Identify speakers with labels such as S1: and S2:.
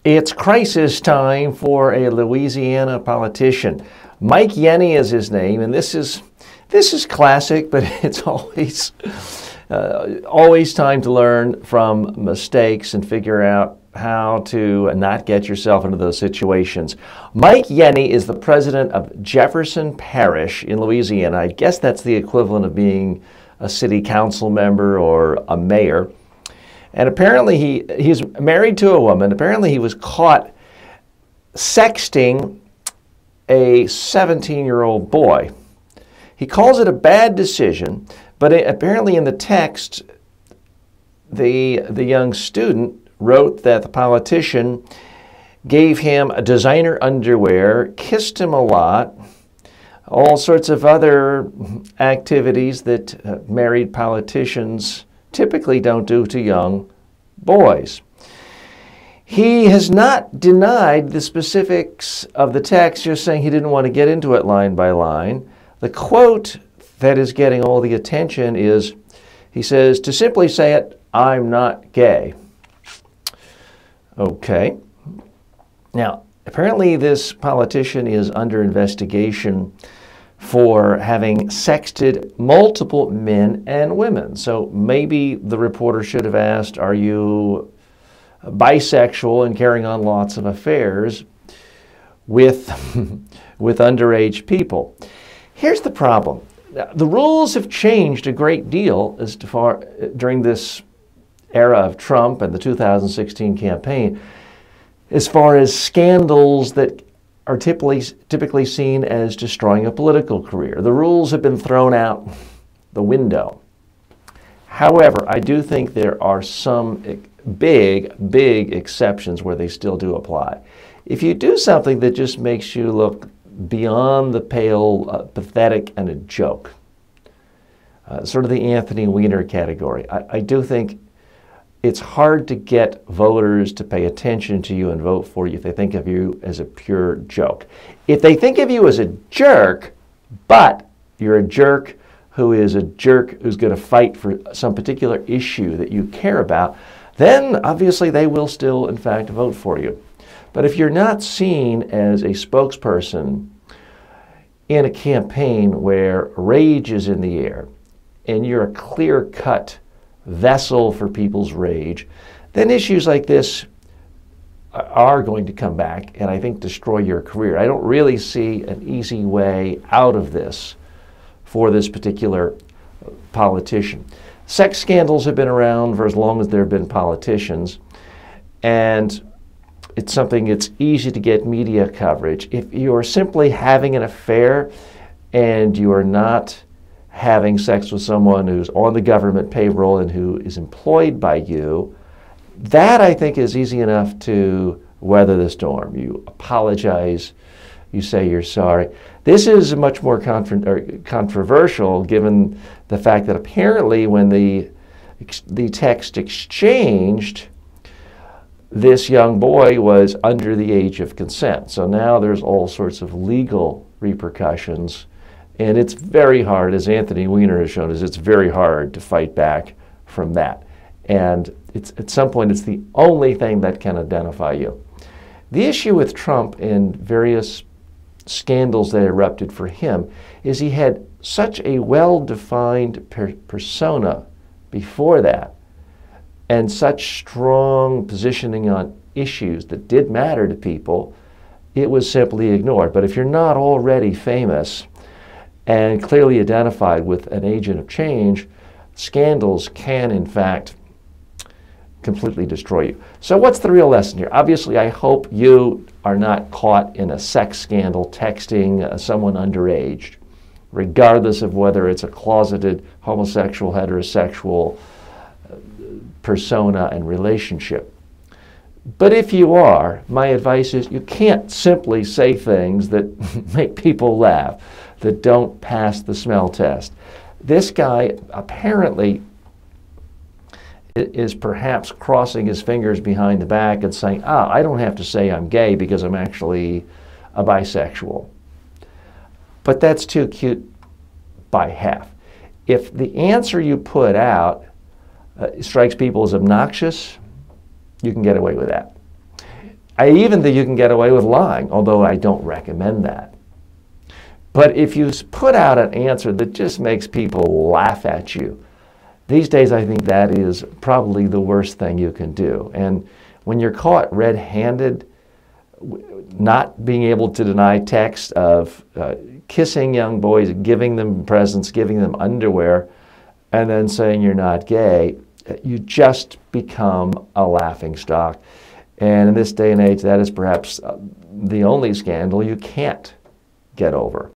S1: It's crisis time for a Louisiana politician. Mike Yenny is his name, and this is classic, but it's always time to learn from mistakes and figure out how to not get yourself into those situations. Mike Yenny is the president of Jefferson Parish in Louisiana. I guess that's the equivalent of being a city council member or a mayor. And apparently he's married to a woman. Apparently he was caught sexting a 17-year-old boy. He calls it a bad decision, but apparently in the text, the young student wrote that the politician gave him a designer underwear, kissed him a lot, all sorts of other activities that married politicians typically don't do to young boys. He has not denied the specifics of the text, just saying he didn't want to get into it line by line. The quote that is getting all the attention is, he says, to simply say it, "I'm not gay." Okay. Now, apparently this politician is under investigation for having sexted multiple men and women. So maybe the reporter should have asked, are you bisexual and carrying on lots of affairs with, with underage people? Here's the problem. The rules have changed a great deal during this era of Trump and the 2016 campaign as far as scandals that are typically seen as destroying a political career. The rules have been thrown out the window. However, I do think there are some big exceptions where they still do apply. If you do something that just makes you look beyond the pale, pathetic, and a joke, sort of the Anthony Weiner category, I do think it's hard to get voters to pay attention to you and vote for you if they think of you as a pure joke. If they think of you as a jerk, but you're a jerk who is a jerk who's going to fight for some particular issue that you care about, then obviously they will still, in fact, vote for you. But if you're not seen as a spokesperson in a campaign where rage is in the air and you're a clear-cut vessel for people's rage, then issues like this are going to come back and I think destroy your career. I don't really see an easy way out of this for this particular politician. Sex scandals have been around for as long as there have been politicians, and it's something it's easy to get media coverage. If you're simply having an affair and you are not having sex with someone who's on the government payroll and who is employed by you, that I think is easy enough to weather the storm. You apologize, you say you're sorry. This is much more controversial given the fact that apparently when the text exchanged, this young boy was under the age of consent. So now there's all sorts of legal repercussions. And it's very hard, as Anthony Weiner has shown us, it's very hard to fight back from that. And at some point, it's the only thing that can identify you. The issue with Trump and various scandals that erupted for him is he had such a well-defined persona before that and such strong positioning on issues that did matter to people, it was simply ignored. But if you're not already famous and clearly identified with an agent of change, scandals can, in fact, completely destroy you. So what's the real lesson here? Obviously, I hope you are not caught in a sex scandal texting someone underage, regardless of whether it's a closeted homosexual, heterosexual persona and relationship. But if you are, my advice is you can't simply say things that make people laugh, that don't pass the smell test. This guy apparently is perhaps crossing his fingers behind the back and saying, I don't have to say I'm gay because I'm actually a bisexual. But that's too cute by half. If the answer you put out strikes people as obnoxious, you can get away with that. I even think you can get away with lying, although I don't recommend that. But if you put out an answer that just makes people laugh at you, these days I think that is probably the worst thing you can do. And when you're caught red-handed, not being able to deny text of kissing young boys, giving them presents, giving them underwear, and then saying you're not gay, you just become a laughingstock. And in this day and age, that is perhaps the only scandal you can't get over.